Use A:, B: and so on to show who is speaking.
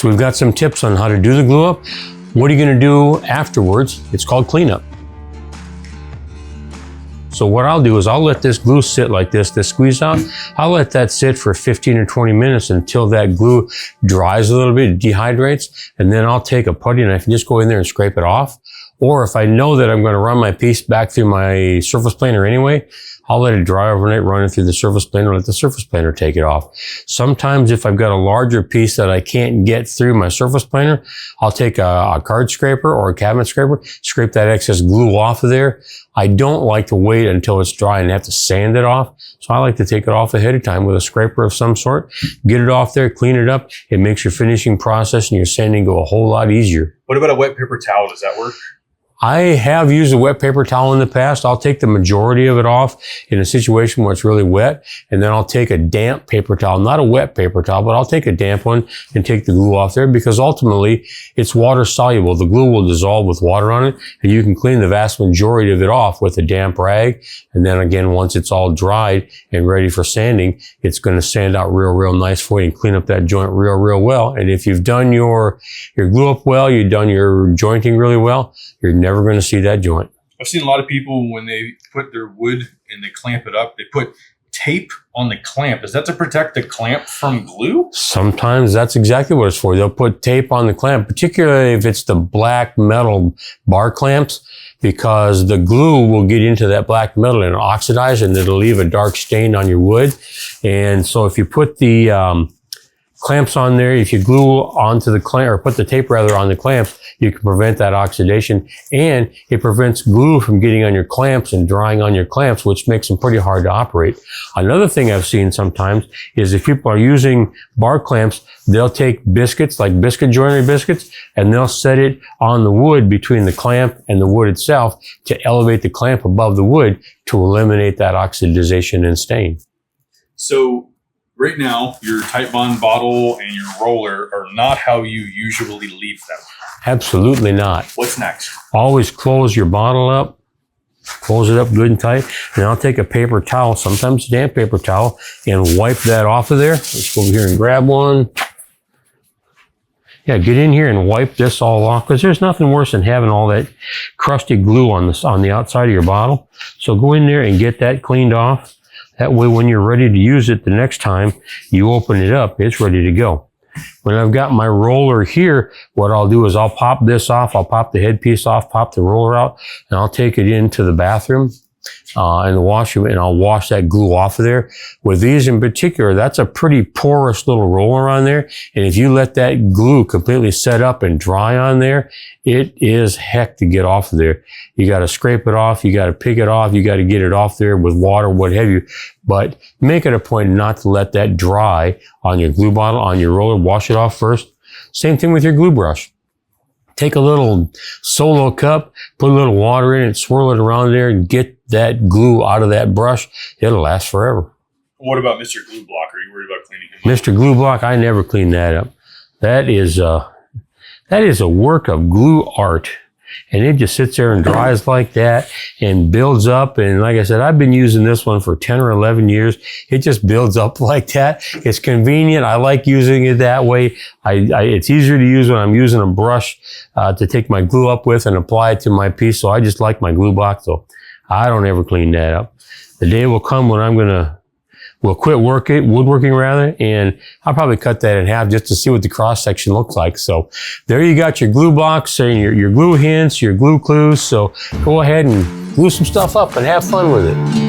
A: So we've got some tips on how to do the glue up. What are you going to do afterwards? It's called cleanup. So what I'll do is I'll let this glue sit like this squeeze out. I'll let that sit for 15 or 20 minutes until that glue dries a little bit, dehydrates, and then I'll take a putty knife and just go in there and scrape it off. Or if I know that I'm going to run my piece back through my surface planer anyway, I'll let it dry overnight, run it through the surface planer, let the surface planer take it off. Sometimes if I've got a larger piece that I can't get through my surface planer, I'll take a card scraper or a cabinet scraper, scrape that excess glue off of there. I don't like to wait until it's dry and have to sand it off. So I like to take it off ahead of time with a scraper of some sort, get it off there, clean it up. It makes your finishing process and your sanding go a whole lot easier.
B: What about a wet paper towel? Does that work?
A: I have used a wet paper towel in the past. I'll take the majority of it off in a situation where it's really wet, and then I'll take a damp paper towel, not a wet paper towel, but I'll take a damp one and take the glue off there because ultimately it's water soluble. The glue will dissolve with water on it, and you can clean the vast majority of it off with a damp rag. And then again, once it's all dried and ready for sanding, it's going to sand out real nice for you and clean up that joint real well. And if you've done your glue up well, you've done your jointing really well, you're never going to see that joint.
B: I've seen a lot of people when they put their wood and they clamp it up, they put tape on the clamp. Is that to protect the clamp from glue?
A: Sometimes that's exactly what it's for. They'll put tape on the clamp, particularly if it's the black metal bar clamps, because the glue will get into that black metal and oxidize, and it'll leave a dark stain on your wood. And so if you put the clamps on there, if you glue onto the clamp, or put the tape rather on the clamps, you can prevent that oxidation, and it prevents glue from getting on your clamps and drying on your clamps, which makes them pretty hard to operate. Another thing I've seen sometimes is if people are using bar clamps, they'll take biscuits, like biscuit joinery biscuits, and they'll set it on the wood between the clamp and the wood itself to elevate the clamp above the wood to eliminate that oxidization and stain.
B: So right now, your Titebond bottle and your roller are not how you usually leave them.
A: Absolutely not.
B: What's next?
A: Always close your bottle up, close it up good and tight. And I'll take a paper towel, sometimes a damp paper towel, and wipe that off of there. Let's go over here and grab one. Yeah, get in here and wipe this all off, because there's nothing worse than having all that crusty glue on the outside of your bottle. So go in there and get that cleaned off. That way, when you're ready to use it the next time, you open it up, it's ready to go. When I've got my roller here, what I'll do is I'll pop this off, I'll pop the headpiece off, pop the roller out, and I'll take it into the bathroom and the washroom, and I'll wash that glue off of there. With these in particular, that's a pretty porous little roller on there, and if you let that glue completely set up and dry on there, it is heck to get off of there. You got to scrape it off, you got to pick it off, you got to get it off there with water, what have you. But make it a point not to let that dry on your glue bottle, on your roller. Wash it off first. Same thing with your glue brush. Take a little Solo cup, put a little water in it, swirl it around there, and get that glue out of that brush. It'll last forever.
B: What about Mr. Glue Block? Are you worried about cleaning him up?
A: Mr. Glue Block, I never clean that up. That is a work of glue art. And it just sits there and dries like that and builds up. And like I said, I've been using this one for 10 or 11 years. It just builds up like that. It's convenient. I like using it that way. It's easier to use when I'm using a brush to take my glue up with and apply it to my piece. So I just like my glue box. So I don't ever clean that up. The day will come when we'll quit woodworking rather, and I'll probably cut that in half just to see what the cross section looks like. So there you got your glue box and your glue hints, your glue clues. So go ahead and glue some stuff up and have fun with it.